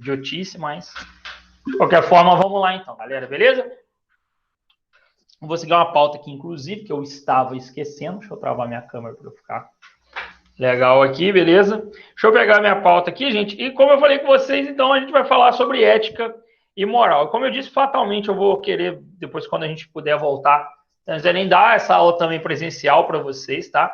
idiotice, mas de qualquer forma, vamos lá então, galera, beleza? Vou seguir uma pauta aqui, inclusive, que eu estava esquecendo. Deixa eu travar minha câmera para eu ficar legal aqui, beleza? Deixa eu pegar minha pauta aqui, gente. E como eu falei com vocês, então a gente vai falar sobre ética e moral. Como eu disse, fatalmente eu vou querer, depois quando a gente puder voltar, nem dar essa aula também presencial para vocês, tá?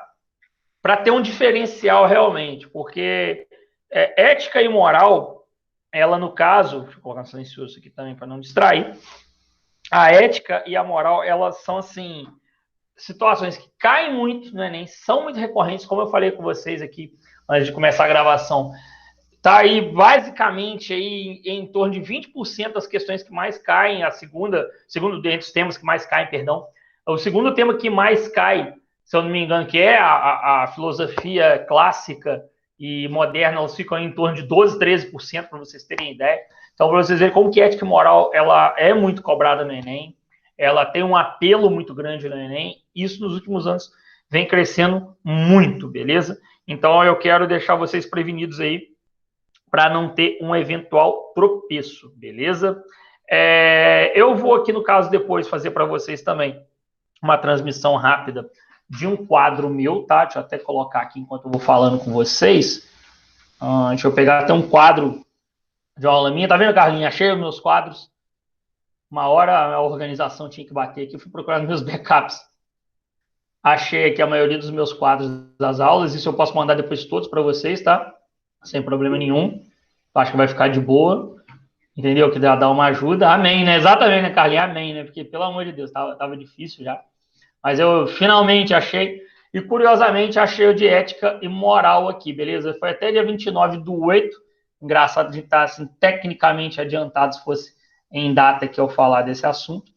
Para ter um diferencial realmente, porque ética e moral, ela no caso, deixa eu colocar silencioso aqui também para não distrair, a ética e a moral, elas são assim, situações que caem muito no Enem, são muito recorrentes, como eu falei com vocês aqui antes de começar a gravação. Tá aí basicamente aí em torno de 20% das questões que mais caem, segundo dentre os temas que mais caem, perdão, o segundo tema que mais cai, se eu não me engano, que é a filosofia clássica e moderna, elas ficam em torno de 12, 13%, para vocês terem ideia. Então, para vocês verem como que ética e moral ela é muito cobrada no Enem, ela tem um apelo muito grande no Enem, isso nos últimos anos vem crescendo muito, beleza? Então, eu quero deixar vocês prevenidos aí para não ter um eventual tropeço, beleza? Eu vou aqui, no caso, depois fazer para vocês também uma transmissão rápida de um quadro meu, tá? Deixa eu até colocar aqui enquanto eu vou falando com vocês. Deixa eu pegar até um quadro de uma aula minha. Tá vendo, Carlinhos? Achei os meus quadros. Uma hora a organização tinha que bater aqui. Eu fui procurar nos meus backups. Achei aqui a maioria dos meus quadros das aulas. Isso eu posso mandar depois todos para vocês, tá? Sem problema nenhum. Acho que vai ficar de boa. Entendeu? Que dá uma ajuda. Amém, né? Exatamente, né, Carlinhos? Amém, né? Porque, pelo amor de Deus, tava difícil já. Mas eu finalmente achei, e curiosamente achei o de ética e moral aqui, beleza? Foi até dia 29/8, engraçado de estar assim, tecnicamente adiantado se fosse em data que eu falar desse assunto,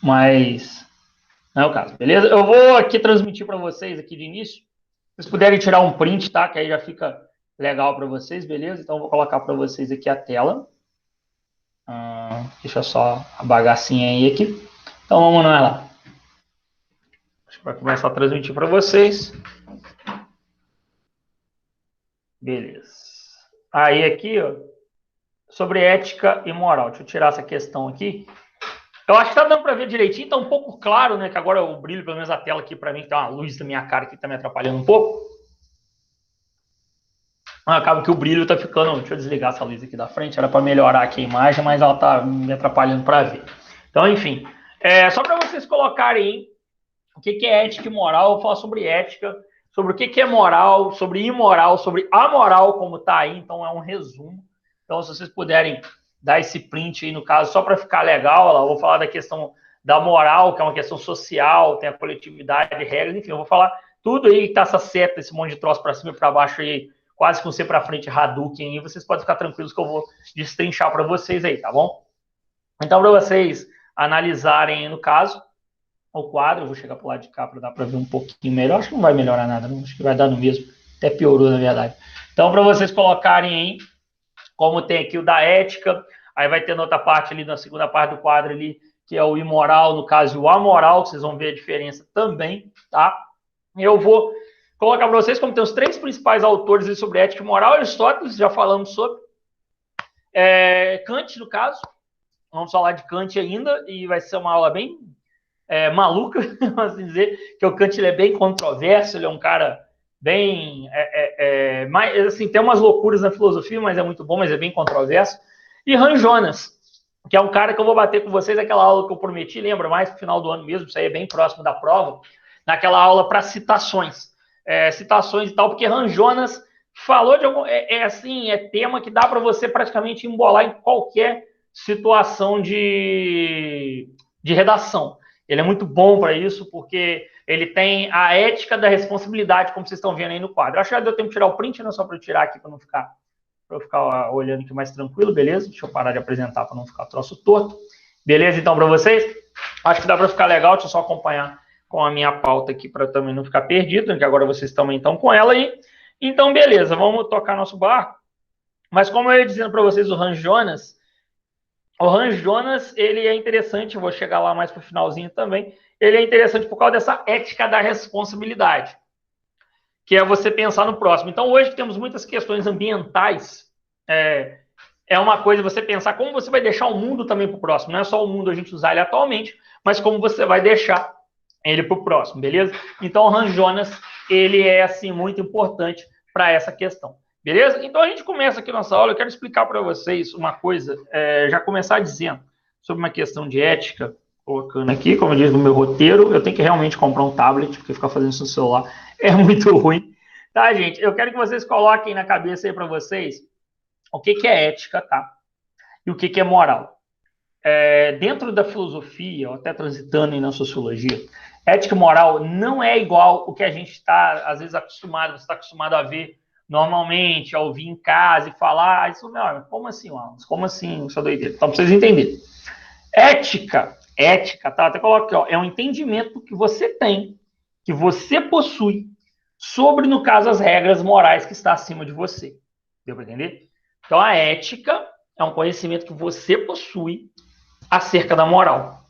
mas não é o caso, beleza? Eu vou aqui transmitir para vocês aqui de início, se vocês puderem tirar um print, tá? Que aí já fica legal para vocês, beleza? Então eu vou colocar para vocês aqui a tela. Deixa eu só a bagacinha aí aqui. Então vamos lá. Vai começar a transmitir para vocês. Beleza. Aí aqui, ó, sobre ética e moral. Deixa eu tirar essa questão aqui. Eu acho que tá dando para ver direitinho, tá um pouco claro, né? Que agora o brilho, pelo menos a tela aqui para mim, tem uma luz da minha cara que tá me atrapalhando um pouco. Acaba que o brilho tá ficando... Deixa eu desligar essa luz aqui da frente, era para melhorar aqui a imagem, mas ela tá me atrapalhando para ver. Então, enfim, só para vocês colocarem o que é ética e moral, eu vou falar sobre ética, sobre o que é moral, sobre imoral, sobre amoral, como tá aí, então é um resumo. Então, se vocês puderem dar esse print aí, no caso, só para ficar legal, eu vou falar da questão da moral, que é uma questão social, tem a coletividade, regras, enfim, eu vou falar tudo aí que tá essa seta, esse monte de troço para cima e para baixo aí, quase com você para frente, Hadouken, e vocês podem ficar tranquilos que eu vou destrinchar para vocês aí, tá bom? Então, para vocês analisarem, no caso, o quadro, eu vou chegar para o lado de cá para dar para ver um pouquinho melhor. Acho que não vai melhorar nada, não. Acho que vai dar no mesmo. Até piorou, na verdade. Então, para vocês colocarem aí, como tem aqui o da ética, aí vai ter na outra parte ali, na segunda parte do quadro ali, que é o imoral, no caso, o amoral, que vocês vão ver a diferença também, tá? Eu vou colocar para vocês como tem os três principais autores sobre ética e moral. Aristóteles, já falamos sobre. Kant, no caso. Vamos falar de Kant ainda, e vai ser uma aula bem maluca, vamos assim dizer, que o Kant ele é bem controverso, ele é um cara bem... mais, assim, tem umas loucuras na filosofia, mas é muito bom, mas é bem controverso. E Han Jonas, que é um cara que eu vou bater com vocês naquela aula que eu prometi, lembra, mais pro final do ano mesmo, isso aí é bem próximo da prova, naquela aula para citações. Citações e tal, porque Han Jonas falou de algum... assim, é tema que dá para você praticamente embolar em qualquer situação de redação. Ele é muito bom para isso, porque ele tem a ética da responsabilidade, como vocês estão vendo aí no quadro. Acho que já deu tempo de tirar o print, não, só para eu tirar aqui, para eu ficar olhando aqui mais tranquilo, beleza? Deixa eu parar de apresentar para não ficar troço torto. Beleza, então, para vocês? Acho que dá para ficar legal, deixa eu só acompanhar com a minha pauta aqui, para também não ficar perdido, que agora vocês também estão com ela aí. Então, beleza, vamos tocar nosso barco. Mas como eu ia dizendo para vocês, o Han Jonas, ele é interessante, eu vou chegar lá mais para o finalzinho também, ele é interessante por causa dessa ética da responsabilidade, que é você pensar no próximo. Então, hoje temos muitas questões ambientais é uma coisa você pensar como você vai deixar o mundo também para o próximo. Não é só o mundo a gente usar ele atualmente, mas como você vai deixar ele para o próximo, beleza? Então, o Han Jonas, ele é, assim, muito importante para essa questão, beleza? Então, a gente começa aqui nossa aula. Eu quero explicar para vocês uma coisa, já começar dizendo sobre uma questão de ética, colocando aqui, como diz no meu roteiro, eu tenho que realmente comprar um tablet, porque ficar fazendo isso no celular é muito ruim. Tá, gente? Eu quero que vocês coloquem na cabeça aí para vocês o que é ética, tá? E o que é moral. Dentro da filosofia, ou até transitando aí na sociologia, ética e moral não é igual o que a gente está, às vezes, acostumado, você está acostumado a ver normalmente, a ouvir em casa e falar, isso não, como assim, Wallace? Como assim, sua doideira? Então, para vocês entenderem. Ética, tá? Até coloco aqui, ó, é um entendimento que você tem, que você possui, sobre, no caso, as regras morais que está acima de você. Deu para entender? Então, a ética é um conhecimento que você possui acerca da moral.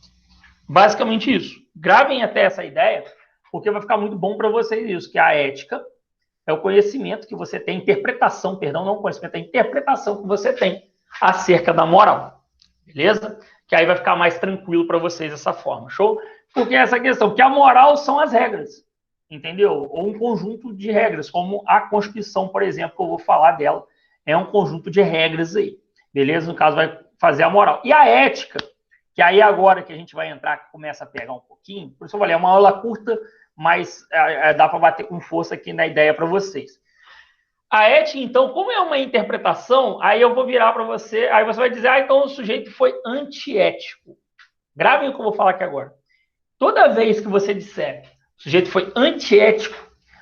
Basicamente isso. Gravem até essa ideia, porque vai ficar muito bom para vocês isso, que a ética é o conhecimento que você tem, interpretação, perdão, não conhecimento, é a interpretação que você tem acerca da moral. Beleza? Que aí vai ficar mais tranquilo para vocês dessa forma. Show? Porque essa questão, que a moral são as regras, entendeu? Ou um conjunto de regras, como a Constituição, por exemplo, que eu vou falar dela, é um conjunto de regras aí. Beleza? No caso, vai fazer a moral. E a ética, que aí agora que a gente vai entrar, começa a pegar um pouquinho, por isso eu falei, é uma aula curta, mas dá para bater com força aqui na ideia para vocês. A ética, então, como é uma interpretação, aí eu vou virar para você, aí você vai dizer, então o sujeito foi antiético. Gravem o que eu vou falar aqui agora. Toda vez que você disser o sujeito foi antiético,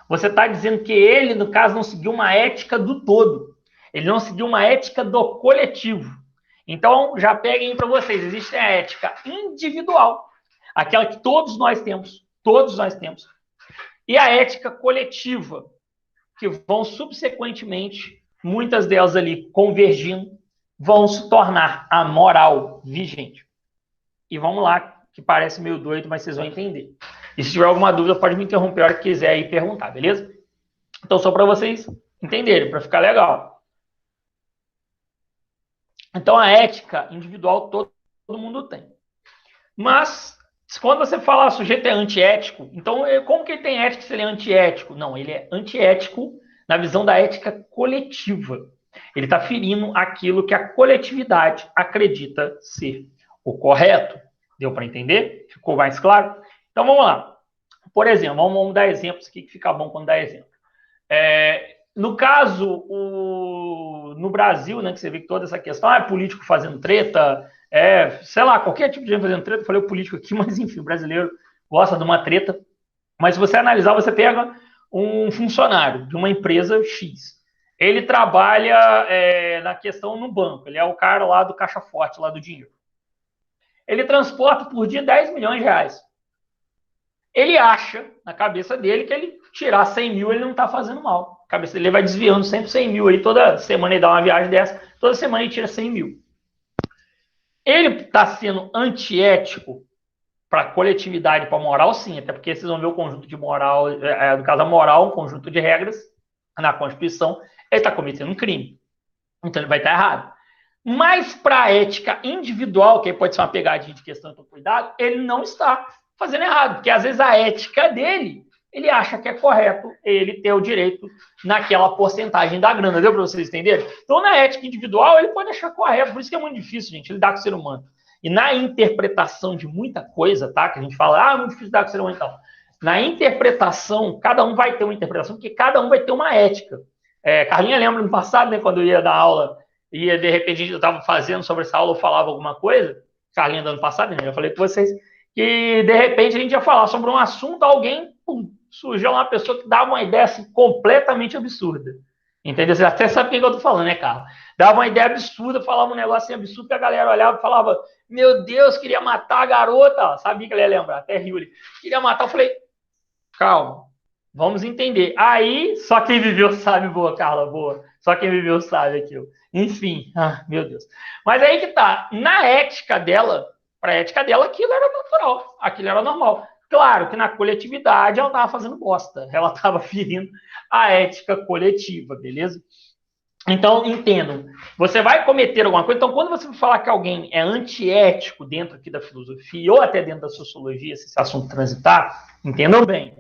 você está dizendo que ele, no caso, não seguiu uma ética do todo. Ele não seguiu uma ética do coletivo. Então, já peguem para vocês, existe a ética individual, aquela que todos nós temos, e a ética coletiva, que vão subsequentemente, muitas delas ali convergindo, vão se tornar a moral vigente. E vamos lá, que parece meio doido, mas vocês vão entender. E se tiver alguma dúvida, pode me interromper a hora que quiser aí perguntar, beleza? Então, só para vocês entenderem, para ficar legal. Então, a ética individual todo mundo tem. Mas, quando você fala sujeito é antiético, então como que ele tem ética se ele é antiético? Não, ele é antiético na visão da ética coletiva. Ele está ferindo aquilo que a coletividade acredita ser o correto. Deu para entender? Ficou mais claro? Então vamos lá. Por exemplo, vamos dar exemplos aqui que fica bom quando dá exemplo. No caso, no Brasil, né, que você vê que toda essa questão, político fazendo treta, sei lá, qualquer tipo de gente fazendo treta, eu falei o político aqui, mas enfim, o brasileiro gosta de uma treta. Mas se você analisar, você pega um funcionário de uma empresa X. Ele trabalha na questão no banco, ele é o cara lá do caixa forte, lá do dinheiro. Ele transporta por dia 10 milhões de reais. Ele acha, na cabeça dele, que ele tirar 100 mil, ele não está fazendo mal. A cabeça dele vai desviando sempre 100 mil. Aí toda semana ele dá uma viagem dessa, toda semana ele tira 100 mil. Ele está sendo antiético para a coletividade, para a moral, sim, até porque vocês vão ver o conjunto de moral, no caso a moral, um conjunto de regras na Constituição, ele está cometendo um crime. Então ele vai estar errado. Mas para a ética individual, que aí pode ser uma pegadinha de questão de cuidado, ele não está fazendo errado, porque às vezes a ética dele, ele acha que é correto ele ter o direito naquela porcentagem da grana, deu para vocês entenderem? Então, na ética individual, ele pode achar correto, por isso que é muito difícil, gente, lidar com o ser humano. E na interpretação de muita coisa, tá? Que a gente fala, é muito difícil lidar com o ser humano, então. Na interpretação, cada um vai ter uma interpretação, porque cada um vai ter uma ética. Carlinha lembra no passado, né, quando eu ia dar aula, e de repente eu estava fazendo sobre essa aula, eu falava alguma coisa, Carlinha do ano passado, né, eu falei com vocês, que de repente a gente ia falar sobre um assunto, alguém, surgiu uma pessoa que dava uma ideia assim, completamente absurda. Entendeu? Você até sabe o que eu tô falando, né, Carla? Dava uma ideia absurda, falava um negócio assim absurdo, que a galera olhava e falava, meu Deus, queria matar a garota. Sabia que ele ia lembrar, até riu ali. Queria matar, eu falei, calma, vamos entender. Aí, só quem viveu sabe, boa, Carla, boa. Só quem viveu sabe aquilo. Enfim, meu Deus. Mas aí que tá, na ética dela, para a ética dela, aquilo era natural, aquilo era normal. Claro que na coletividade ela estava fazendo bosta, ela estava ferindo a ética coletiva, beleza? Então, entendam, você vai cometer alguma coisa, então quando você falar que alguém é antiético dentro aqui da filosofia, ou até dentro da sociologia, se esse assunto transitar, entendam bem.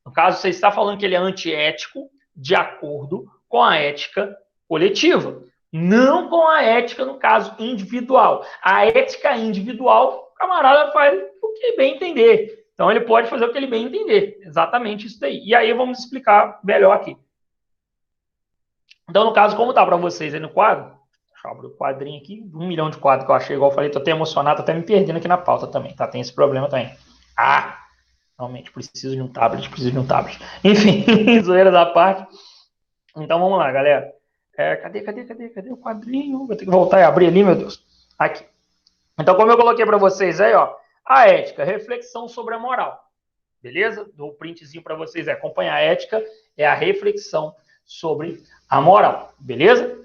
No caso, você está falando que ele é antiético de acordo com a ética coletiva, não com a ética, no caso, individual. A ética individual, o camarada faz o que bem entender. Então, ele pode fazer o que ele bem entender. Exatamente isso daí. E aí, vamos explicar melhor aqui. Então, no caso, como tá para vocês aí no quadro, deixa eu abrir o quadrinho aqui, 1 milhão de quadros que eu achei, igual eu falei, tô até emocionado, tô até me perdendo aqui na pauta também, tá? Tem esse problema também. Ah, realmente, preciso de um tablet, preciso de um tablet. Enfim, zoeira da parte. Então, vamos lá, galera. Cadê o quadrinho? Vou ter que voltar e abrir ali, meu Deus. Aqui. Então, como eu coloquei para vocês aí, ó, a ética, reflexão sobre a moral. Beleza? Dou um printzinho para vocês. Acompanhar a ética é a reflexão sobre a moral. Beleza?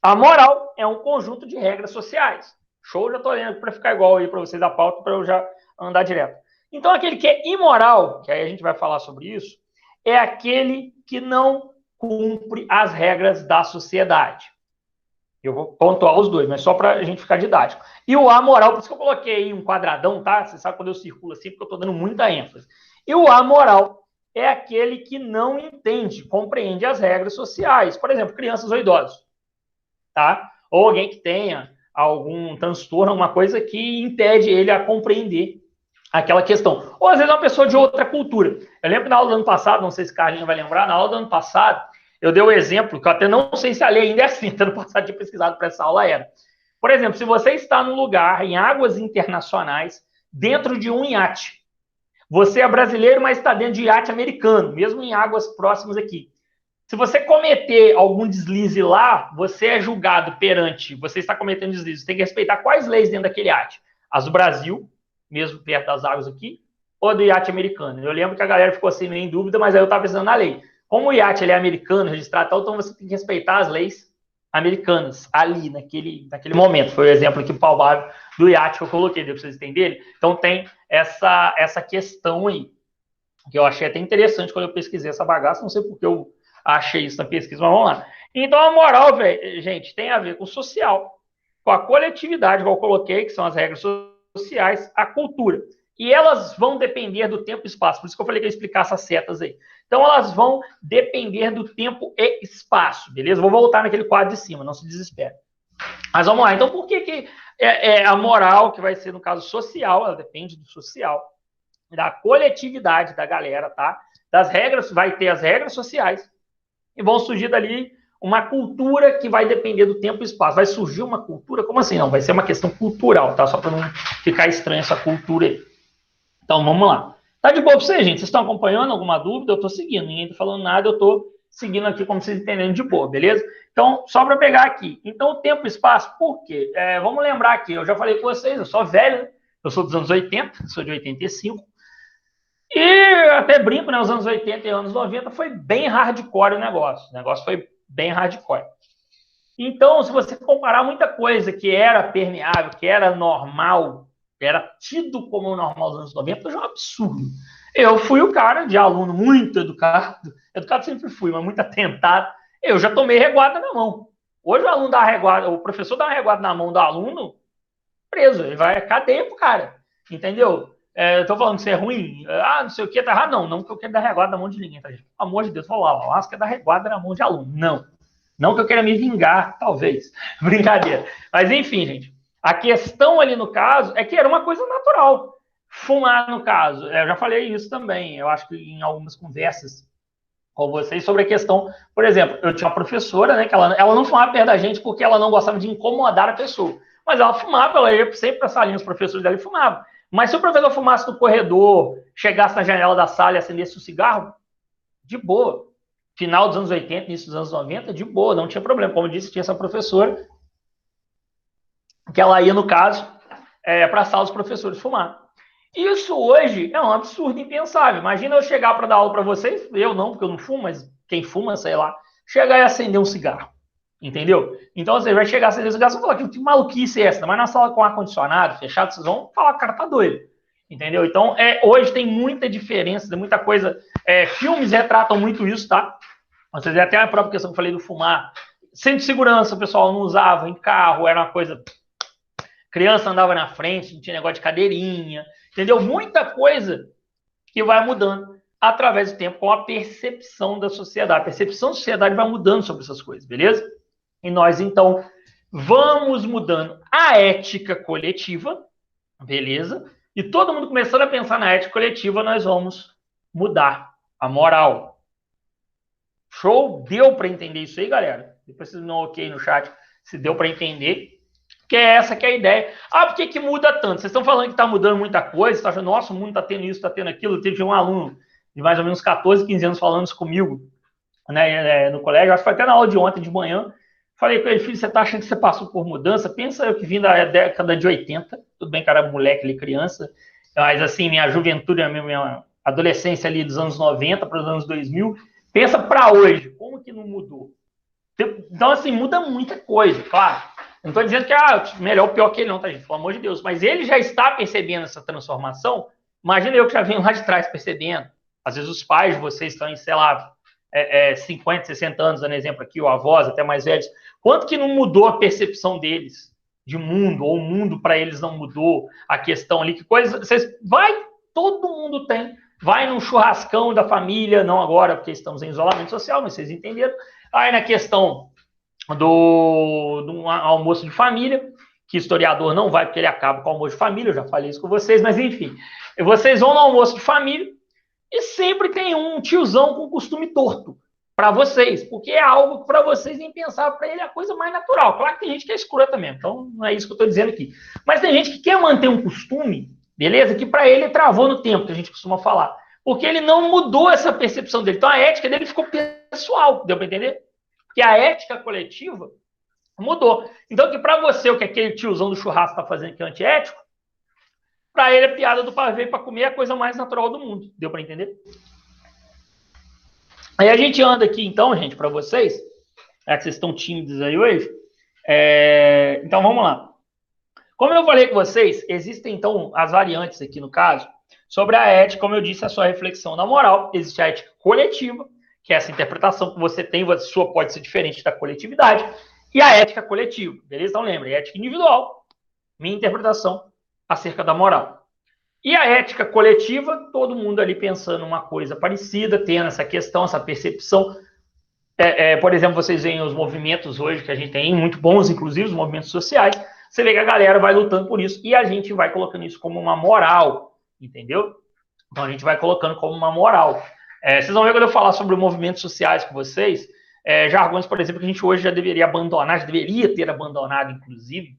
A moral é um conjunto de regras sociais. Show, já tô lendo para ficar igual aí para vocês a pauta, para eu já andar direto. Então, aquele que é imoral, que aí a gente vai falar sobre isso, é aquele que não cumpre as regras da sociedade. Eu vou pontuar os dois, mas só para a gente ficar didático. E o amoral, por isso que eu coloquei aí um quadradão, tá? Você sabe quando eu circulo assim, porque eu estou dando muita ênfase. E o amoral é aquele que não entende, compreende as regras sociais. Por exemplo, crianças ou idosos, tá? Ou alguém que tenha algum transtorno, alguma coisa que impede ele a compreender aquela questão. Ou às vezes é uma pessoa de outra cultura. Eu lembro que na aula do ano passado, não sei se o Carlinhos vai lembrar, na aula do ano passado, eu dei um exemplo, que eu até não sei se a lei ainda é assim, ano passado tinha pesquisado para essa aula, era. Por exemplo, se você está num lugar, em águas internacionais, dentro de um iate, você é brasileiro, mas está dentro de iate americano, mesmo em águas próximas aqui. Se você cometer algum deslize lá, você é julgado perante, você está cometendo deslize, você tem que respeitar quais leis dentro daquele iate? As do Brasil, mesmo perto das águas aqui, ou do iate americano? Eu lembro que a galera ficou assim meio em dúvida, mas aí eu estava pensando na lei. Como o iate ele é americano, registrado, então você tem que respeitar as leis americanas ali, naquele momento. Foi o exemplo aqui palpável do iate que eu coloquei, deu para vocês entenderem? Então tem essa questão aí, que eu achei até interessante quando eu pesquisei essa bagaça, não sei porque eu achei isso na pesquisa, mas vamos lá. Então a moral, gente, tem a ver com o social, com a coletividade, igual eu coloquei, que são as regras sociais, a cultura. E elas vão depender do tempo e espaço. Por isso que eu falei que eu ia explicar essas setas aí. Então, elas vão depender do tempo e espaço, beleza? Vou voltar naquele quadro de cima, não se desespere. Mas vamos lá. Então, por que a moral, que vai ser, no caso, social, ela depende do social, da coletividade da galera, tá? Das regras, vai ter as regras sociais e vão surgir dali uma cultura que vai depender do tempo e espaço. Vai surgir uma cultura? Como assim? Não, vai ser uma questão cultural, tá? Só para não ficar estranha essa cultura aí. Então, vamos lá. Tá de boa pra vocês, gente? Vocês estão acompanhando? Alguma dúvida? Eu tô seguindo. Ninguém tá falando nada, eu tô seguindo aqui como vocês entendendo de boa, beleza? Então, só para pegar aqui. Então, o tempo e espaço, por quê? Vamos lembrar aqui, eu já falei com vocês, eu sou velho, eu sou dos anos 80, sou de 85. E até brinco, né? Os anos 80 e anos 90 foi bem hardcore o negócio. O negócio foi bem hardcore. Então, se você comparar muita coisa que era permeável, que era normal, que era tido como normal nos anos 90, já é um absurdo. Eu fui o cara de aluno muito educado, educado sempre fui, mas muito atentado. Eu já tomei reguada na mão. Hoje o aluno dá reguada, o professor dá uma reguada na mão do aluno, preso, ele vai à cadeia pro cara, entendeu? Eu tô falando que isso é ruim, não sei o que, tá errado, não que eu quero dar reguada na mão de ninguém, tá, gente? Pelo amor de Deus, vou lá, o Asca quer dar reguada na mão de aluno, não que eu queira me vingar, talvez. Brincadeira. Mas enfim, gente. A questão ali no caso é que era uma coisa natural. Fumar, no caso. Eu já falei isso também. Eu acho que em algumas conversas com vocês sobre a questão. Por exemplo, eu tinha uma professora, né? Que ela não fumava perto da gente porque ela não gostava de incomodar a pessoa. Mas ela fumava, ela ia sempre para a salinha, os professores dela fumavam. Mas se o professor fumasse no corredor, chegasse na janela da sala e acendesse o cigarro, de boa. Final dos anos 80, início dos anos 90, de boa, não tinha problema. Como eu disse, tinha essa professora que ela ia, no caso, para a sala dos professores fumar. Isso hoje é um absurdo impensável. Imagina eu chegar para dar aula para vocês, eu não, porque eu não fumo, mas quem fuma, sei lá, chegar e acender um cigarro. Entendeu? Então você vai chegar a acender um cigarro, você vai falar que maluquice é essa? Mas na sala com ar-condicionado, fechado, vocês vão falar que o cara tá doido. Entendeu? Então, hoje tem muita diferença, tem muita coisa. Filmes retratam muito isso, tá? Vocês até a própria questão que eu falei do fumar. Centro de segurança, o pessoal não usava em carro, era uma coisa. Criança andava na frente, não tinha negócio de cadeirinha, entendeu? Muita coisa que vai mudando através do tempo com a percepção da sociedade. A percepção da sociedade vai mudando sobre essas coisas, beleza? E nós, então, vamos mudando a ética coletiva, beleza? E todo mundo começando a pensar na ética coletiva, nós vamos mudar a moral. Show? Deu para entender isso aí, galera? Depois vocês dão um ok no chat se deu para entender. Que é essa que é a ideia. Ah, por que muda tanto? Vocês estão falando que está mudando muita coisa, você está achando, nossa, o mundo está tendo isso, está tendo aquilo. Teve um aluno de mais ou menos 14, 15 anos falando isso comigo, né, no colégio, acho que foi até na aula de ontem de manhã. Falei com ele, filho, você está achando que você passou por mudança? Pensa eu que vim da década de 80, tudo bem que era moleque ali, criança, mas assim, minha juventude, minha adolescência ali dos anos 90 para os anos 2000, pensa para hoje, como que não mudou? Então, assim, muda muita coisa, claro. Não estou dizendo que melhor ou pior que ele não, tá, gente? Pelo amor de Deus. Mas ele já está percebendo essa transformação. Imagina eu que já venho lá de trás percebendo. Às vezes os pais de vocês estão em, sei lá, 50, 60 anos, dando exemplo aqui, ou avós, até mais velhos. Quanto que não mudou a percepção deles de mundo, ou o mundo para eles não mudou, a questão ali, que coisa... todo mundo tem. Vai num churrascão da família, não agora, porque estamos em isolamento social, mas vocês entenderam. Aí na questão do almoço de família, que historiador não vai, porque ele acaba com o almoço de família, eu já falei isso com vocês, mas enfim. Vocês vão no almoço de família e sempre tem um tiozão com costume torto para vocês, porque é algo que para vocês nem pensar, para ele é a coisa mais natural. Claro que tem gente que é escrota mesmo, então não é isso que eu estou dizendo aqui. Mas tem gente que quer manter um costume, beleza? Que para ele travou no tempo, que a gente costuma falar. Porque ele não mudou essa percepção dele. Então a ética dele ficou pessoal, deu para entender? Porque a ética coletiva mudou. Então, que para você, o que aquele tiozão do churrasco está fazendo que é antiético, para ele é piada do pavê para comer é a coisa mais natural do mundo. Deu para entender? Aí a gente anda aqui, então, gente, para vocês, que vocês estão tímidos aí hoje. Então, vamos lá. Como eu falei com vocês, existem, então, as variantes aqui no caso, sobre a ética, como eu disse, a sua reflexão na moral. Existe a ética coletiva, que é essa interpretação que você tem, a sua pode ser diferente da coletividade, e a ética coletiva, beleza? Então lembra, ética individual, minha interpretação acerca da moral. E a ética coletiva, todo mundo ali pensando uma coisa parecida, tendo essa questão, essa percepção. Por exemplo, vocês veem os movimentos hoje que a gente tem, muito bons, inclusive, os movimentos sociais, você vê que a galera vai lutando por isso, e a gente vai colocando isso como uma moral, entendeu? Então a gente vai colocando como uma moral. Vocês vão ver quando eu falar sobre movimentos sociais com vocês, jargões, por exemplo, que a gente hoje já deveria abandonar, já deveria ter abandonado, inclusive,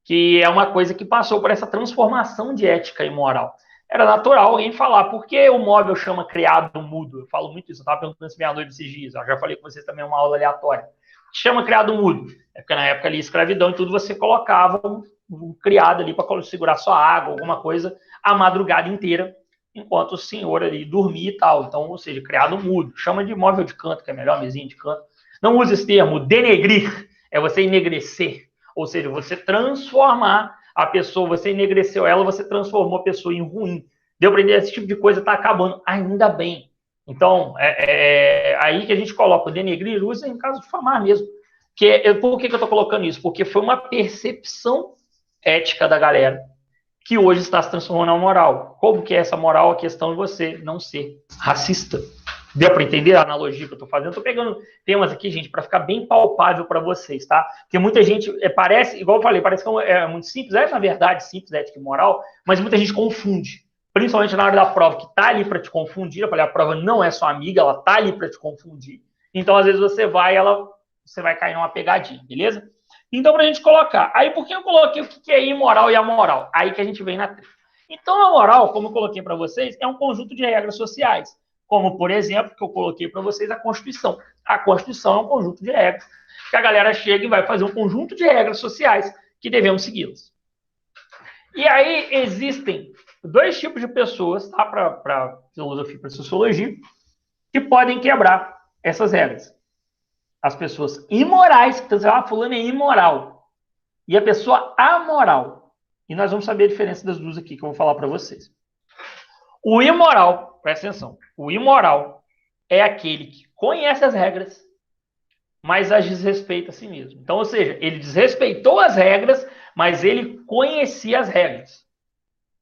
que é uma coisa que passou por essa transformação de ética e moral. Era natural alguém falar, por que o móvel chama criado mudo? Eu falo muito isso, eu estava perguntando isso meia-noite esses dias, eu já falei com vocês também uma aula aleatória. Chama criado mudo? É porque na época ali, escravidão e tudo, você colocava um criado ali para segurar sua água, alguma coisa, a madrugada inteira, enquanto o senhor ali dormia e tal. Então, ou seja, criado mudo. Chama de móvel de canto, que é melhor, mesinha de canto. Não usa esse termo, denegrir, é você enegrecer. Ou seja, você transformar a pessoa, você enegreceu ela, você transformou a pessoa em ruim. Deu para entender? Esse tipo de coisa está acabando, ainda bem. Então, aí que a gente coloca o denegrir, usa em caso de difamar mesmo. Por que eu estou colocando isso? Porque foi uma percepção ética da galera que hoje está se transformando na moral. Como que é essa moral? A questão de você não ser racista. Deu para entender a analogia que eu estou fazendo? Estou pegando temas aqui, gente, para ficar bem palpável para vocês, tá? Porque muita gente parece, igual eu falei, parece que é muito simples, na verdade simples, ética e moral, mas muita gente confunde. Principalmente na hora da prova, que está ali para te confundir. Eu falei, a prova não é sua amiga, ela está ali para te confundir. Então, às vezes, você vai cair numa pegadinha, beleza? Então, para a gente colocar. Aí, por que eu coloquei o que é imoral e amoral? Aí que a gente vem na treta. Então, a moral, como eu coloquei para vocês, é um conjunto de regras sociais. Como, por exemplo, que eu coloquei para vocês, a Constituição. A Constituição é um conjunto de regras que a galera chega e vai fazer um conjunto de regras sociais que devemos segui-las. E aí existem dois tipos de pessoas, tá? Para filosofia e para sociologia, que podem quebrar essas regras. As pessoas imorais, que estão dizendo, fulano é imoral. E a pessoa amoral. E nós vamos saber a diferença das duas aqui, que eu vou falar para vocês. O imoral, presta atenção, o imoral é aquele que conhece as regras, mas as desrespeita a si mesmo. Então, ou seja, ele desrespeitou as regras, mas ele conhecia as regras.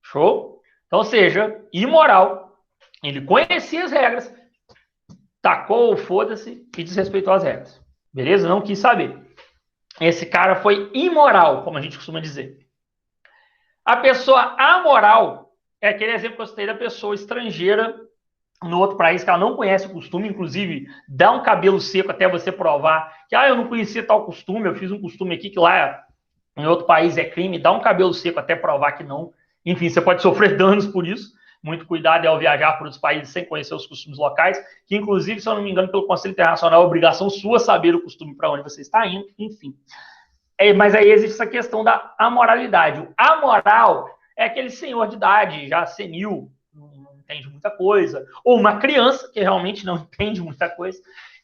Show? Então, ou seja, imoral. Ele conhecia as regras, tacou o foda-se e desrespeitou as regras. Beleza? Não quis saber. Esse cara foi imoral, como a gente costuma dizer. A pessoa amoral é aquele exemplo que eu citei da pessoa estrangeira no outro país que ela não conhece o costume, inclusive dá um cabelo seco até você provar que eu não conhecia tal costume, eu fiz um costume aqui que lá em outro país é crime, dá um cabelo seco até provar que não. Enfim, você pode sofrer danos por isso. Muito cuidado ao viajar por outros países sem conhecer os costumes locais, que inclusive, se eu não me engano, pelo Conselho Internacional, é obrigação sua saber o costume para onde você está indo, enfim. Mas aí existe essa questão da amoralidade. O amoral é aquele senhor de idade, já senil, não entende muita coisa, ou uma criança que realmente não entende muita coisa,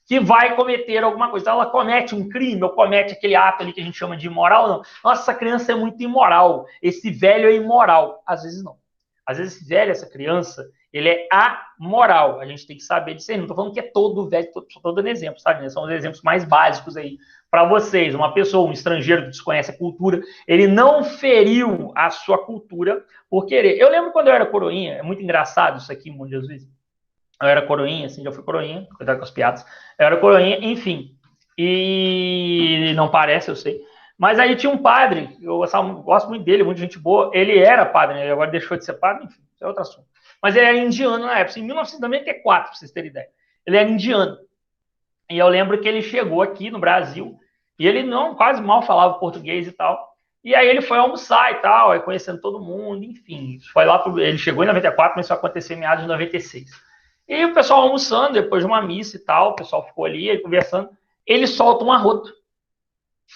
que vai cometer alguma coisa. Então, ela comete um crime, ou comete aquele ato ali que a gente chama de imoral, não. Nossa, essa criança é muito imoral, esse velho é imoral. Às vezes não. Às vezes esse velho, essa criança, ele é amoral. A gente tem que saber disso aí. Não estou falando que é todo velho, estou dando exemplos, sabe? São os exemplos mais básicos aí para vocês. Uma pessoa, um estrangeiro que desconhece a cultura, ele não feriu a sua cultura por querer. Eu lembro quando eu era coroinha, é muito engraçado isso aqui, mundo de Jesus. Eu era coroinha, assim, já fui coroinha, cuidado com as piadas. Eu era coroinha, enfim. E não parece, eu sei. Mas aí tinha um padre, eu gosto muito dele, muita gente boa. Ele era padre, né? Ele agora deixou de ser padre, enfim, isso é outro assunto. Mas ele era indiano na época, em 1994, para vocês terem ideia. Ele era indiano. E eu lembro que ele chegou aqui no Brasil, e ele não quase mal falava português e tal. E aí ele foi almoçar e tal, aí conhecendo todo mundo, enfim. Foi lá ele chegou em 94, mas isso aconteceu em meados de 96. E o pessoal almoçando, depois de uma missa e tal, o pessoal ficou ali conversando. Ele solta um arroto.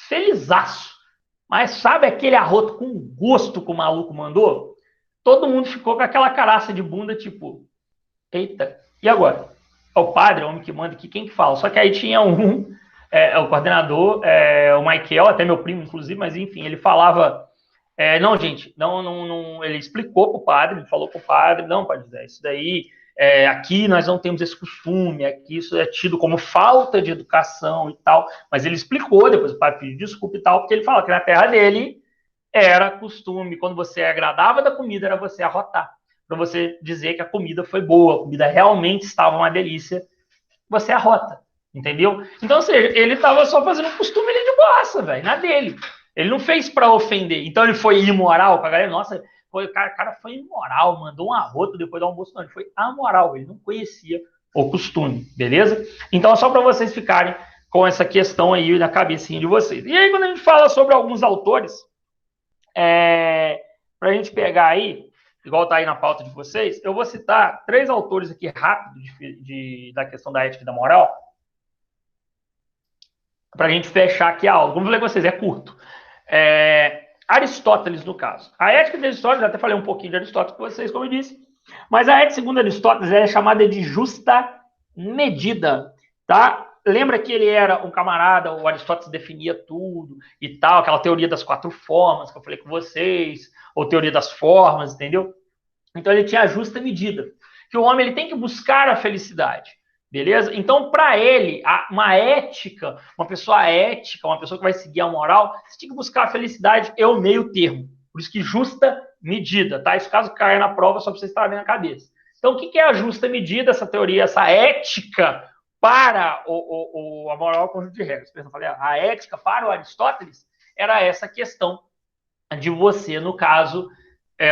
Felizaço. Mas sabe aquele arroto com gosto que o maluco mandou? Todo mundo ficou com aquela caraça de bunda, tipo, eita, e agora? É o padre, o homem que manda aqui, quem que fala? Só que aí tinha o coordenador, o Michael, até meu primo, inclusive, mas enfim, ele falava, não, gente, não, ele explicou pro padre, ele falou pro padre, não, padre José, isso daí, aqui nós não temos esse costume, aqui isso é tido como falta de educação e tal, mas ele explicou, depois o padre pediu desculpa e tal, porque ele fala que na terra dele era costume, quando você agradava da comida, era você arrotar, para você dizer que a comida foi boa, a comida realmente estava uma delícia, você arrota, entendeu? Então, ou seja, ele estava só fazendo um costume ali de boassa, velho, na dele. Ele não fez para ofender. Então ele foi imoral com a galera. Nossa, o cara foi imoral, mandou um arroto depois do almoço. Não, ele foi amoral, ele não conhecia o costume, beleza? Então é só para vocês ficarem com essa questão aí na cabecinha de vocês. E aí, quando a gente fala sobre alguns autores, para a gente pegar aí, igual está aí na pauta de vocês, eu vou citar 3 autores aqui rápido da questão da ética e da moral, para a gente fechar aqui a aula. Vamos ler com vocês, é curto. Aristóteles, no caso. A ética de Aristóteles, até falei um pouquinho de Aristóteles com vocês, como eu disse, mas a ética, segundo Aristóteles, é chamada de justa medida, tá? Lembra que ele era um camarada, o Aristóteles definia tudo e tal, aquela teoria das 4 formas que eu falei com vocês, ou teoria das formas, entendeu? Então ele tinha a justa medida, que o homem ele tem que buscar a felicidade, beleza? Então para ele, uma ética, uma pessoa ética, uma pessoa que vai seguir a moral, você tem que buscar a felicidade e o meio termo. Por isso que justa medida, tá? Isso caso caia na prova, só para vocês estarem na cabeça. Então o que é a justa medida, essa teoria, essa ética para a moral conjunto de regras? Eu falei, a ética para o Aristóteles era essa questão de você, no caso,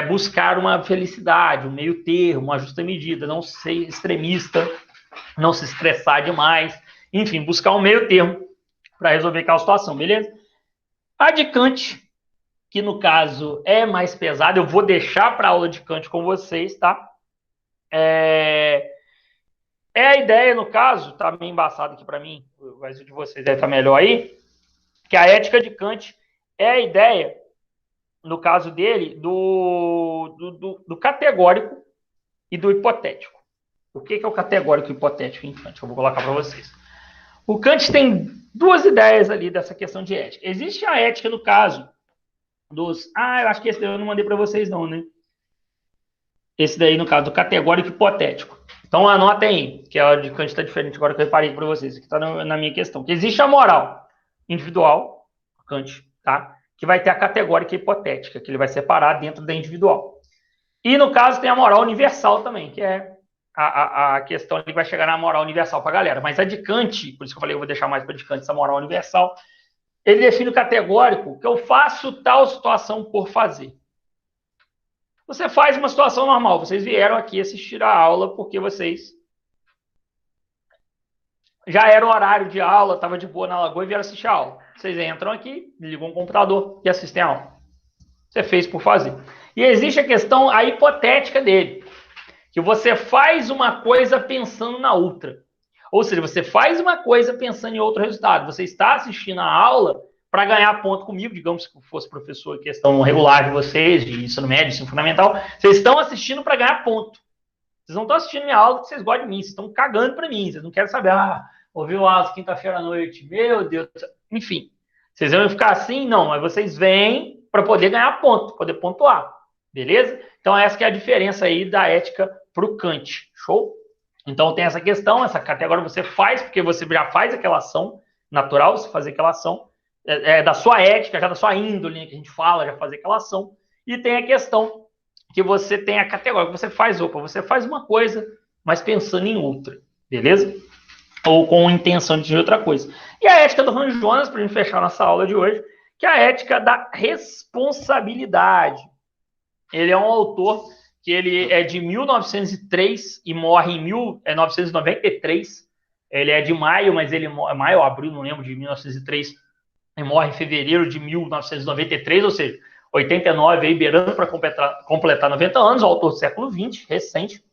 buscar uma felicidade, um meio termo, uma justa medida, não ser extremista, não se estressar demais, enfim, buscar um meio termo para resolver aquela situação, beleza? A de Kant, que no caso é mais pesada, eu vou deixar para a aula de Kant com vocês, tá? A ideia, no caso, tá meio embaçado aqui para mim, mas o de vocês deve estar melhor aí, que a ética de Kant é a ideia, no caso dele, do categórico e do hipotético. O que é o categórico e o hipotético em Kant? Eu vou colocar para vocês. O Kant tem 2 ideias ali dessa questão de ética. Existe a ética, no caso, dos... eu acho que esse daí eu não mandei para vocês não, né? Esse daí, no caso, do categórico e hipotético. Então anotem aí, que a de Kant está diferente agora que eu reparei para vocês, que está na minha questão. Que existe a moral individual, Kant, tá? Que vai ter a categórica hipotética, que ele vai separar dentro da individual. E no caso tem a moral universal também, que é a questão que vai chegar na moral universal para a galera. Mas a de Kant, por isso que eu falei, eu vou deixar mais para de Kant essa moral universal, ele define o categórico que eu faço tal situação por fazer. Você faz uma situação normal. Vocês vieram aqui assistir a aula porque vocês já era o horário de aula, estava de boa na lagoa e vieram assistir a aula. Vocês entram aqui, ligam um computador e assistem a aula. Você fez por fazer. E existe a questão, a hipotética dele, que você faz uma coisa pensando na outra. Ou seja, você faz uma coisa pensando em outro resultado. Você está assistindo a aula para ganhar ponto comigo, digamos que fosse professor em questão regular de vocês, de ensino médio, ensino fundamental, vocês estão assistindo para ganhar ponto. Vocês não estão assistindo minha aula porque vocês gostam de mim, vocês estão cagando para mim, vocês não querem saber, ouviu a aula quinta-feira à noite, meu Deus, enfim. Vocês vão ficar assim? Não, mas vocês vêm para poder ganhar ponto, poder pontuar, beleza? Então essa que é a diferença aí da ética para o Kant, show? Então tem essa questão, essa categoria você faz, porque você já faz aquela ação natural, você fazer aquela ação, da sua ética, já da sua índole, né, que a gente fala, já fazer aquela ação, e tem a questão que você tem a categoria, que você faz uma coisa, mas pensando em outra, beleza? Ou com intenção de outra coisa. E a ética do Han Jonas, para a gente fechar nossa aula de hoje, que é a ética da responsabilidade. Ele é um autor que ele é de 1903 e morre em 1993. Ele é de maio, mas ele é maio ou abril, não lembro, de 1903. Ele morre em fevereiro de 1993, ou seja, 89, aí beirando para completar 90 anos, autor do século XX, recente.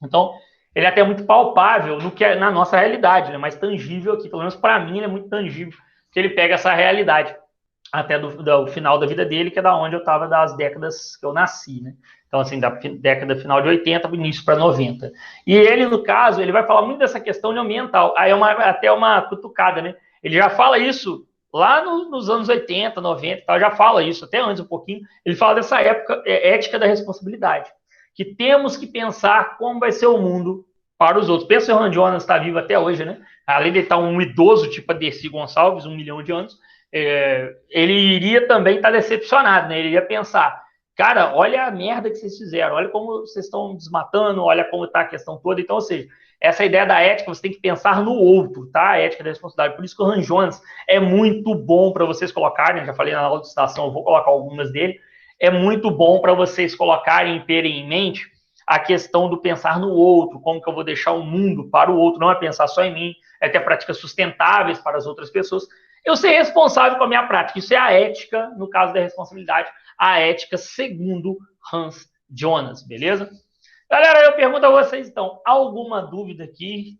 Então, ele é até muito palpável no que é na nossa realidade, né? Mais tangível aqui, pelo menos para mim, ele é muito tangível, que ele pega essa realidade até do final da vida dele, que é da onde eu estava das décadas que eu nasci, né? Então, assim, da década final de 80, início para 90. E ele, no caso, ele vai falar muito dessa questão de ambiental. Aí até uma cutucada, né? Ele já fala isso lá nos anos 80, 90 e tal, já fala isso, até antes um pouquinho. Ele fala dessa época, ética da responsabilidade, que temos que pensar como vai ser o mundo para os outros. Pensa que o Han Jonas está vivo até hoje, né? Além de estar um idoso, tipo a Dercy Gonçalves, 1 milhão de anos, ele iria também estar decepcionado, né? Ele iria pensar, cara, olha a merda que vocês fizeram, olha como vocês estão desmatando, olha como está a questão toda. Então, ou seja, essa ideia da ética, você tem que pensar no outro, tá? A ética da responsabilidade. Por isso que o Han Jonas é muito bom para vocês colocarem, já falei na aula de citação, eu vou colocar algumas dele, é muito bom para vocês colocarem e terem em mente a questão do pensar no outro, como que eu vou deixar o mundo para o outro, não é pensar só em mim, é ter práticas sustentáveis para as outras pessoas. Eu ser responsável com a minha prática, isso é a ética, no caso da responsabilidade, a ética segundo Hans Jonas, beleza? Galera, eu pergunto a vocês, então, alguma dúvida aqui?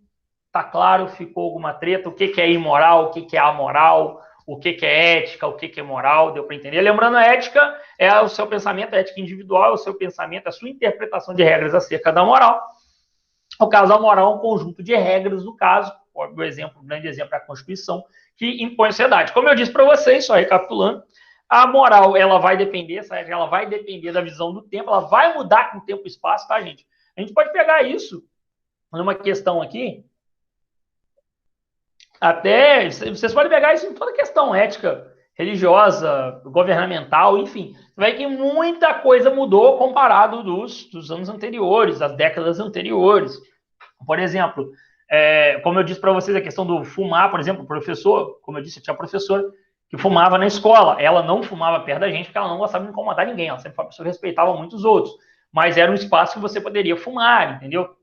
Tá claro? Ficou alguma treta? O que é imoral? O que é amoral? O que é ética? O que é moral? Deu para entender? Lembrando, a ética é o seu pensamento, a ética individual é o seu pensamento, a sua interpretação de regras acerca da moral. No caso, a moral é um conjunto de regras, no caso, o grande exemplo é a Constituição, que impõe a sociedade. Como eu disse para vocês, só recapitulando, a moral, ela vai depender, ela vai depender da visão do tempo, ela vai mudar com o tempo e espaço, tá, gente? A gente pode pegar isso numa questão aqui, até, vocês podem pegar isso em toda questão ética, religiosa, governamental, enfim. Você vai ver que muita coisa mudou comparado dos anos anteriores, das décadas anteriores. Por exemplo, como eu disse para vocês, a questão do fumar, por exemplo, o professor, como eu disse, eu tinha professora que fumava na escola. Ela não fumava perto da gente porque ela não gostava de incomodar ninguém. Ela sempre foi uma pessoa que respeitava muitos outros. Mas era um espaço que você poderia fumar, entendeu?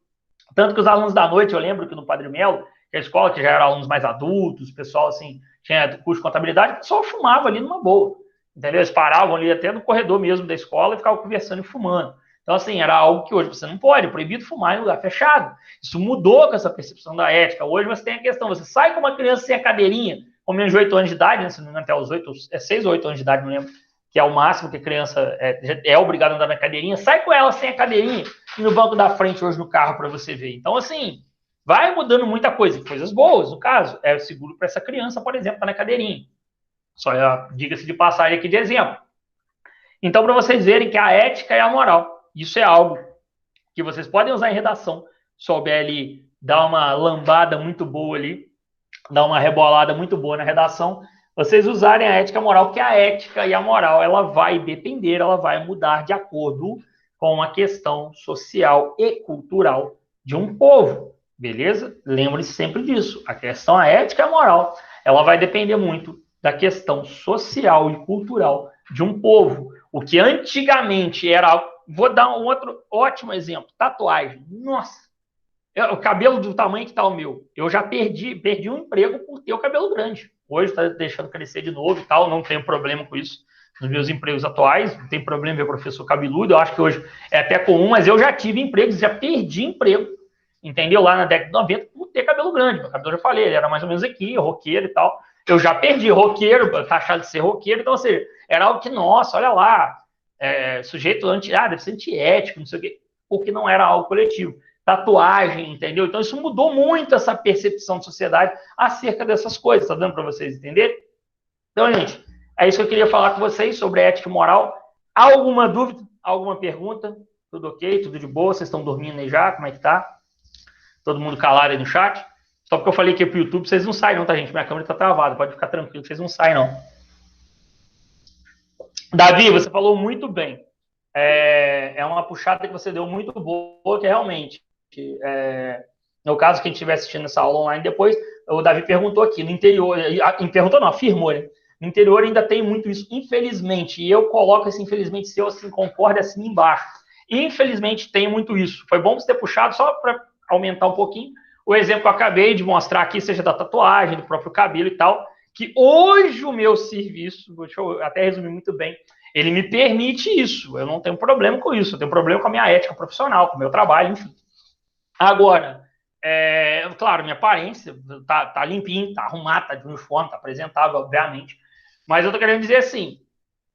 Tanto que os alunos da noite, eu lembro que no Padre Melo, que é a escola que já eram alunos mais adultos, o pessoal assim, tinha curso de contabilidade, o pessoal fumava ali numa boa, entendeu? Eles paravam ali até no corredor mesmo da escola e ficavam conversando e fumando. Então, assim, era algo que hoje você não pode, é proibido fumar em lugar fechado. Isso mudou com essa percepção da ética. Hoje você tem a questão, você sai com uma criança sem a cadeirinha, com menos de 8 anos de idade, né? Se não me engano, até os 6 ou 8 anos de idade, não lembro, que é o máximo que a criança é obrigada a andar na cadeirinha, sai com ela sem a cadeirinha e no banco da frente hoje no carro para você ver. Então, assim, vai mudando muita coisa, coisas boas, no caso, é seguro para essa criança, por exemplo, tá na cadeirinha. Só diga-se de passagem aqui de exemplo. Então, para vocês verem que a ética é a moral. Isso é algo que vocês podem usar em redação, souber ali dar uma lambada muito boa ali, dar uma rebolada muito boa na redação, vocês usarem a ética e a moral, que a ética e a moral ela vai depender, ela vai mudar de acordo com a questão social e cultural de um povo, beleza? Lembre-se sempre disso. A questão a ética e a moral, ela vai depender muito da questão social e cultural de um povo. O que antigamente era... Vou dar um outro ótimo exemplo. Tatuagem. Nossa, o cabelo do tamanho que está o meu. Eu já perdi um emprego por ter o cabelo grande. Hoje está deixando crescer de novo e tal, não tenho problema com isso. Nos meus empregos atuais, não tem problema ver professor cabeludo, eu acho que hoje é até comum, mas eu já tive empregos, já perdi emprego, entendeu? Lá na década de 90, por ter cabelo grande. Meu cabelo, eu já falei, ele era mais ou menos aqui, roqueiro e tal. Eu já perdi roqueiro, taxado de ser roqueiro, então, ou seja, era algo que, nossa, olha lá, sujeito deve ser antiético, não sei o quê, porque não era algo coletivo. Tatuagem, entendeu? Então, isso mudou muito essa percepção de sociedade acerca dessas coisas, tá dando para vocês entenderem? Então, gente, é isso que eu queria falar com vocês sobre ética e moral. Alguma dúvida? Alguma pergunta? Tudo ok? Tudo de boa? Vocês estão dormindo aí já? Como é que tá? Todo mundo calado aí no chat? Só porque eu falei que é pro YouTube, vocês não saem não, tá, gente? Minha câmera tá travada, pode ficar tranquilo, vocês não saem não. Davi, você falou muito bem. É uma puxada que você deu muito boa, que realmente, no caso, quem estiver assistindo essa aula online depois, o Davi perguntou aqui, no interior, perguntou não, afirmou, né? No interior ainda tem muito isso, infelizmente, e eu coloco esse infelizmente, se eu assim concordo, assim embaixo. Infelizmente tem muito isso. Foi bom você ter puxado, só para aumentar um pouquinho, o exemplo que eu acabei de mostrar aqui, seja da tatuagem, do próprio cabelo e tal, que hoje o meu serviço, deixa eu até resumir muito bem, ele me permite isso. Eu não tenho problema com isso. Eu tenho problema com a minha ética profissional, com o meu trabalho, enfim. Agora, claro, minha aparência tá limpinho, tá arrumado, tá de uniforme, tá apresentável, obviamente. Mas eu tô querendo dizer assim,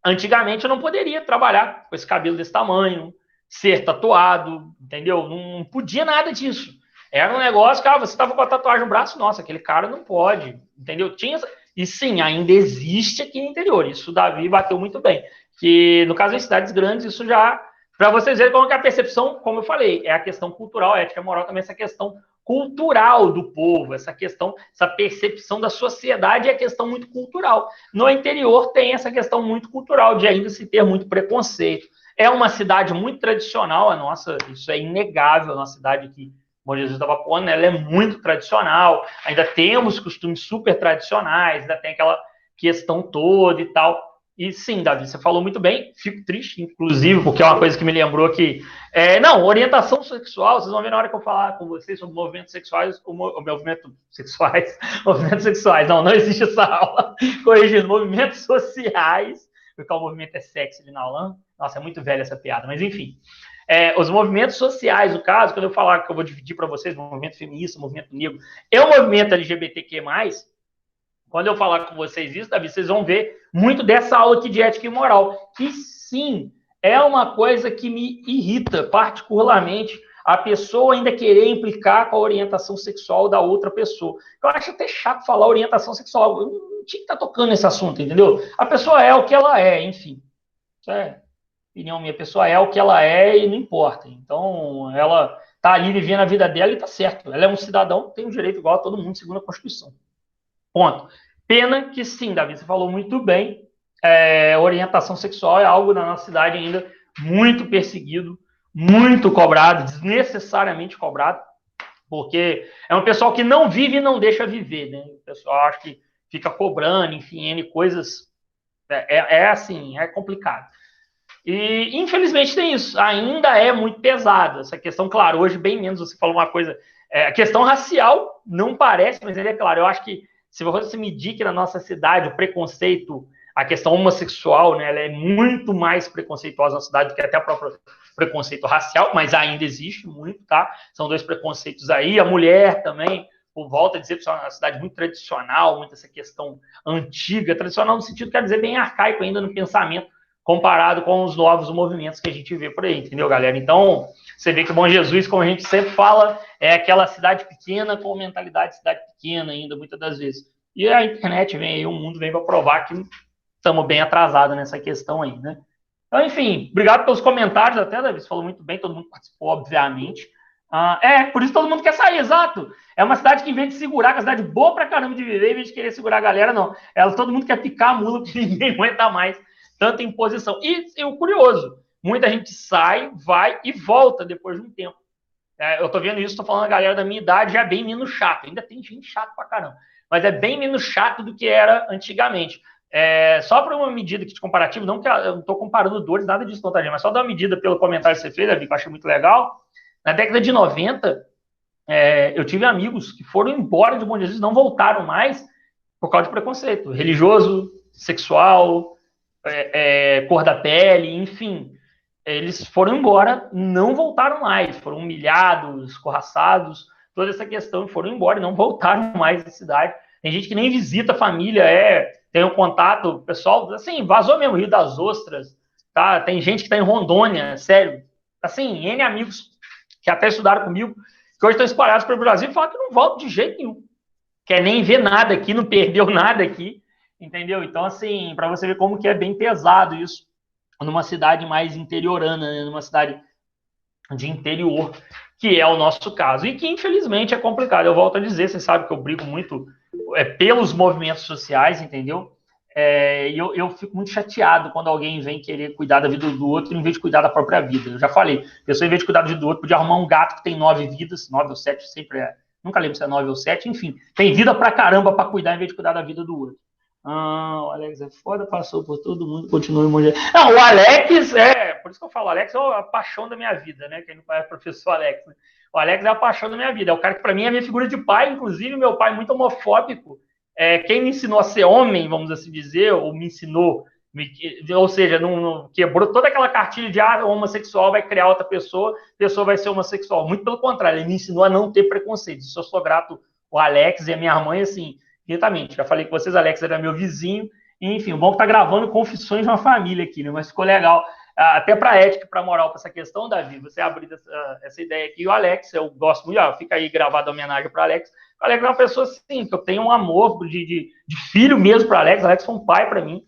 antigamente eu não poderia trabalhar com esse cabelo desse tamanho, ser tatuado, entendeu? Não podia nada disso. Era um negócio que, você tava com a tatuagem no braço, nossa, aquele cara não pode, entendeu? E sim, ainda existe aqui no interior. Isso o Davi bateu muito bem. Que, no caso, em cidades grandes, isso já... Para vocês verem como que a percepção, como eu falei, é a questão cultural, a ética moral também, essa questão cultural do povo, essa questão, essa percepção da sociedade é questão muito cultural. No interior tem essa questão muito cultural de ainda se ter muito preconceito. É uma cidade muito tradicional, a nossa, isso é inegável, a nossa cidade aqui, Bom Jesus da Vapuana, ela é muito tradicional, ainda temos costumes super tradicionais, ainda tem aquela questão toda e tal. E sim, Davi, você falou muito bem, fico triste, inclusive, porque é uma coisa que me lembrou que... orientação sexual, vocês vão ver na hora que eu falar com vocês sobre movimentos sexuais, movimentos sexuais, não existe essa aula, corrigindo, movimentos sociais, porque o movimento é sexy ali na aula, nossa, é muito velha essa piada, mas enfim. Os movimentos sociais, no caso, quando eu falar que eu vou dividir para vocês, movimento feminista, movimento negro, e o movimento LGBTQ+, quando eu falar com vocês isso, Davi, vocês vão ver muito dessa aula aqui de ética e moral, que sim, é uma coisa que me irrita particularmente a pessoa ainda querer implicar com a orientação sexual da outra pessoa. Eu acho até chato falar orientação sexual, eu não tinha que estar tocando nesse assunto, entendeu? A pessoa é o que ela é, enfim. Isso é opinião minha, a pessoa é o que ela é e não importa. Então, ela tá ali vivendo a vida dela e tá certo. Ela é um cidadão, tem um direito igual a todo mundo, segundo a Constituição. Ponto. Pena que sim, Davi, você falou muito bem. Orientação sexual é algo na nossa cidade ainda muito perseguido, muito cobrado, desnecessariamente cobrado, porque é um pessoal que não vive e não deixa viver, né? O pessoal acha que fica cobrando, enfim, N coisas. Assim, é complicado. E, infelizmente, tem isso. Ainda é muito pesado essa questão. Claro, hoje, bem menos, você falou uma coisa... a questão racial não parece, mas é claro. Eu acho que, se você medir que na nossa cidade o preconceito, a questão homossexual, né, ela é muito mais preconceituosa na cidade do que até o próprio preconceito racial, mas ainda existe muito, tá? São dois preconceitos aí. A mulher também, por volta a dizer que é uma cidade muito tradicional, muito essa questão antiga, tradicional no sentido, quer dizer, bem arcaico ainda no pensamento, comparado com os novos movimentos que a gente vê por aí, entendeu, galera? Então, você vê que o Bom Jesus, como a gente sempre fala, é aquela cidade pequena com mentalidade de cidade pequena ainda, muitas das vezes. E a internet vem aí, o mundo vem para provar que estamos bem atrasados nessa questão aí, né? Então, enfim, obrigado pelos comentários até, Davi, você falou muito bem, todo mundo participou, obviamente. Por isso todo mundo quer sair, exato. É uma cidade que, em vez de segurar, que é uma cidade boa pra caramba de viver, em vez de querer segurar a galera, não. Todo mundo quer picar a mula, porque ninguém aguenta mais tanta imposição. E o curioso, muita gente sai, vai e volta depois de um tempo. Eu tô vendo isso, tô falando a galera da minha idade já é bem menos chato. Ainda tem gente chata pra caramba, mas é bem menos chato do que era antigamente. Só para uma medida aqui de comparativo, não que eu não estou comparando dores, nada disso, não, tá, gente? Mas só dar uma medida pelo comentário que você fez, Davi, que eu achei muito legal. Na década de 90, eu tive amigos que foram embora de Bom Jesus e não voltaram mais por causa de preconceito religioso, sexual, cor da pele, enfim. Eles foram embora, não voltaram mais, foram humilhados, escorraçados, toda essa questão, foram embora e não voltaram mais à cidade. Tem gente que nem visita a família, tem um contato, pessoal, assim, vazou mesmo, Rio das Ostras, tá? Tem gente que está em Rondônia, sério, assim, N amigos que até estudaram comigo, que hoje estão espalhados pelo Brasil e falam que não voltam de jeito nenhum. Quer nem ver nada aqui, não perdeu nada aqui, entendeu? Então, assim, para você ver como que é bem pesado isso numa cidade mais interiorana, né? Numa cidade de interior, que é o nosso caso. E que, infelizmente, é complicado. Eu volto a dizer, você sabe que eu brigo muito pelos movimentos sociais, entendeu? E eu fico muito chateado quando alguém vem querer cuidar da vida do outro em vez de cuidar da própria vida. Eu já falei, a pessoa, em vez de cuidar da vida do outro, podia arrumar um gato que tem 9 vidas, 9 ou 7, sempre é. Nunca lembro se é 9 ou 7, enfim. Tem vida pra caramba pra cuidar em vez de cuidar da vida do outro. O Alex é foda, passou por todo mundo, continua em Monte. Não, o Alex por isso que eu falo, o Alex é a paixão da minha vida, né? Quem não conhece o professor Alex, né? O Alex é a paixão da minha vida. É o cara que, para mim, é minha figura de pai, inclusive, meu pai muito homofóbico. Quem me ensinou a ser homem, vamos assim dizer, ou me ensinou, ou seja, não quebrou toda aquela cartilha de homossexual vai criar outra pessoa, pessoa vai ser homossexual. Muito pelo contrário, ele me ensinou a não ter preconceito. Isso eu sou grato ao Alex e a minha mãe, assim, diretamente. Já falei com vocês, Alex era meu vizinho. Enfim, o bom que tá gravando confissões de uma família aqui, né? Mas ficou legal. Até para ética, para moral, para essa questão, Davi, você abrir essa ideia aqui. E o Alex, eu gosto muito, fica aí gravado a homenagem para o Alex. O Alex é uma pessoa, assim, que eu tenho um amor de filho mesmo para o Alex. O Alex foi um pai para mim,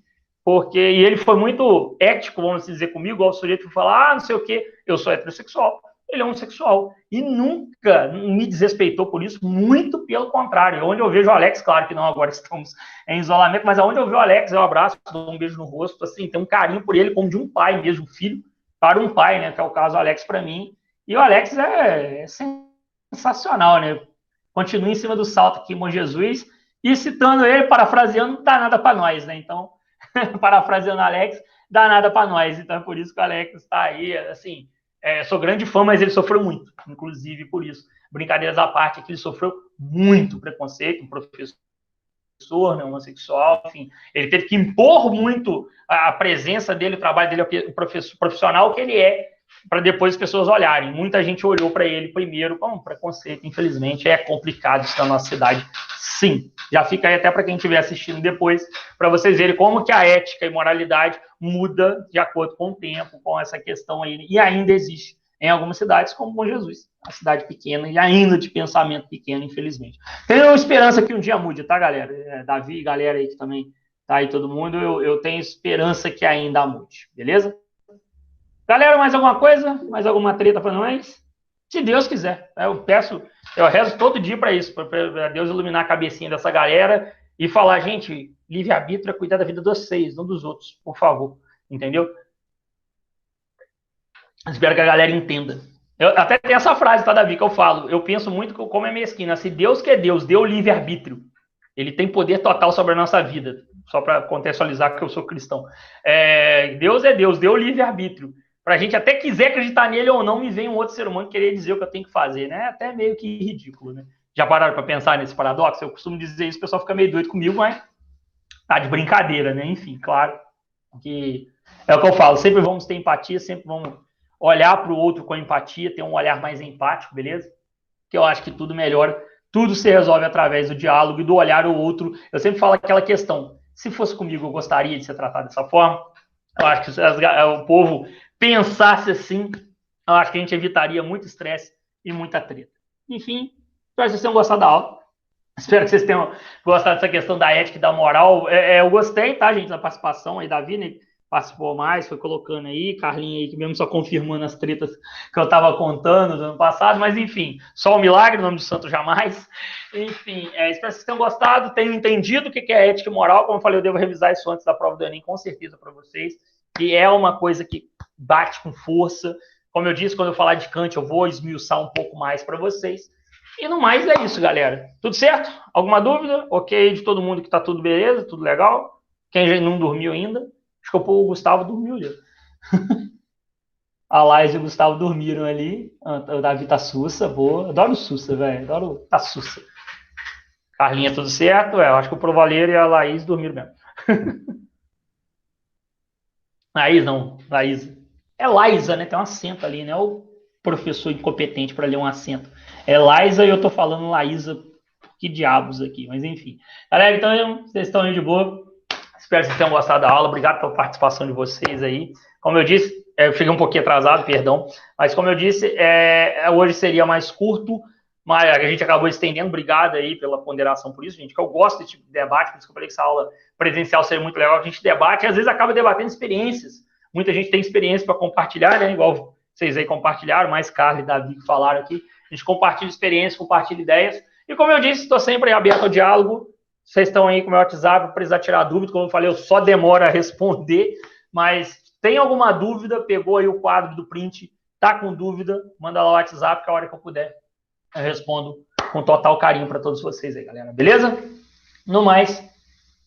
e ele foi muito ético, vamos dizer, comigo, igual o sujeito que falar, não sei o quê, eu sou heterossexual, ele é homossexual. E nunca me desrespeitou por isso, muito pelo contrário. Onde eu vejo o Alex, claro que não, agora estamos em isolamento, mas aonde eu vejo o Alex, eu abraço, dou um beijo no rosto, assim, tem um carinho por ele, como de um pai mesmo, um filho para um pai, né, que é o caso do Alex para mim. E o Alex é sensacional, né? Continua em cima do salto aqui, Bom Jesus, e citando ele, parafraseando, não dá nada para nós, né? Então, parafraseando o Alex, dá nada para nós. Então é por isso que o Alex está aí, assim, sou grande fã, mas ele sofreu muito, inclusive por isso. Brincadeiras à parte, que ele sofreu muito preconceito, um professor, né, homossexual, enfim, ele teve que impor muito a presença dele, o trabalho dele, o profissional que ele para depois as pessoas olharem. Muita gente olhou para ele primeiro com preconceito, infelizmente, é complicado isso na nossa cidade, sim. Já fica aí até para quem estiver assistindo depois, para vocês verem como que a ética e moralidade muda de acordo com o tempo, com essa questão aí, e ainda existe em algumas cidades, como Bom Jesus, uma cidade pequena e ainda de pensamento pequeno, infelizmente. Tenho esperança que um dia mude, tá, galera? Davi, galera aí que também tá aí, todo mundo, eu tenho esperança que ainda mude, beleza? Galera, mais alguma coisa? Mais alguma treta para nós? Se Deus quiser. Eu rezo todo dia para isso, para Deus iluminar a cabecinha dessa galera e falar, gente, livre-arbítrio é cuidar da vida de vocês, não dos outros, por favor. Entendeu? Espero que a galera entenda. Eu até tenho essa frase, tá, Davi, que eu falo. Eu penso muito como é mesquina. Se Deus que é Deus, deu livre-arbítrio. Ele tem poder total sobre a nossa vida. Só para contextualizar que eu sou cristão. Deus é Deus, deu livre-arbítrio. Para a gente até quiser acreditar nele ou não, me vem um outro ser humano querer dizer o que eu tenho que fazer, né? Até meio que ridículo, né? Já pararam para pensar nesse paradoxo? Eu costumo dizer isso, o pessoal fica meio doido comigo, mas tá de brincadeira, né? Enfim, claro que é o que eu falo, sempre vamos ter empatia, sempre vamos olhar para o outro com empatia, ter um olhar mais empático, beleza? Que eu acho que tudo melhora, tudo se resolve através do diálogo e do olhar o outro. Eu sempre falo aquela questão, se fosse comigo eu gostaria de ser tratado dessa forma. Eu acho que se o povo pensasse assim, eu acho que a gente evitaria muito estresse e muita treta. Enfim, espero que vocês tenham gostado da aula. Espero que vocês tenham gostado dessa questão da ética e da moral. Eu gostei, tá, gente, da participação aí da Davi, né? participou mais, foi colocando aí, Carlinha aí, que mesmo só confirmando as tretas que eu estava contando do ano passado, mas enfim, só o milagre, o nome do santo jamais. Enfim, espero que vocês tenham gostado, tenham entendido o que é ética e moral. Como eu falei, eu devo revisar isso antes da prova do Enem, com certeza, para vocês, que é uma coisa que bate com força. Como eu disse, quando eu falar de Kant, eu vou esmiuçar um pouco mais para vocês. E no mais é isso, galera. Tudo certo? Alguma dúvida? Ok de todo mundo que tá tudo beleza, tudo legal? Quem já não dormiu ainda? Acho que o Gustavo dormiu já. A Laís e o Gustavo dormiram ali. O Davi tá sussa, boa. Adoro sussa, velho. Adoro tá sussa. Carlinha, tudo certo? Eu acho que o Provaleiro e a Laís dormiram mesmo. Laís não, Laís. É Laísa, né? Tem um acento ali, né? O professor incompetente para ler um acento. É Laísa e eu tô falando Laísa. Que diabos aqui, mas enfim. Galera, então vocês estão aí de boa. Espero que vocês tenham gostado da aula. Obrigado pela participação de vocês aí. Como eu disse, eu cheguei um pouquinho atrasado, perdão. Mas como eu disse, hoje seria mais curto, mas a gente acabou estendendo. Obrigado aí pela ponderação por isso, gente, que eu gosto desse tipo de debate, por isso que eu falei que essa aula presencial seria muito legal. A gente debate e às vezes acaba debatendo experiências. Muita gente tem experiência para compartilhar, né? Igual vocês aí compartilharam, mais Carlos e Davi que falaram aqui. A gente compartilha experiências, compartilha ideias. E como eu disse, estou sempre aberto ao diálogo. Vocês estão aí com o meu WhatsApp para precisar tirar dúvida. Como eu falei, eu só demoro a responder. Mas tem alguma dúvida, pegou aí o quadro do print, tá com dúvida, manda lá o WhatsApp, que a hora que eu puder eu respondo com total carinho para todos vocês aí, galera. Beleza? No mais,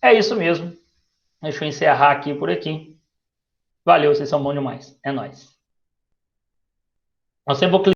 é isso mesmo. Deixa eu encerrar aqui por aqui. Valeu, vocês são bons demais. É nóis. Eu sempre vou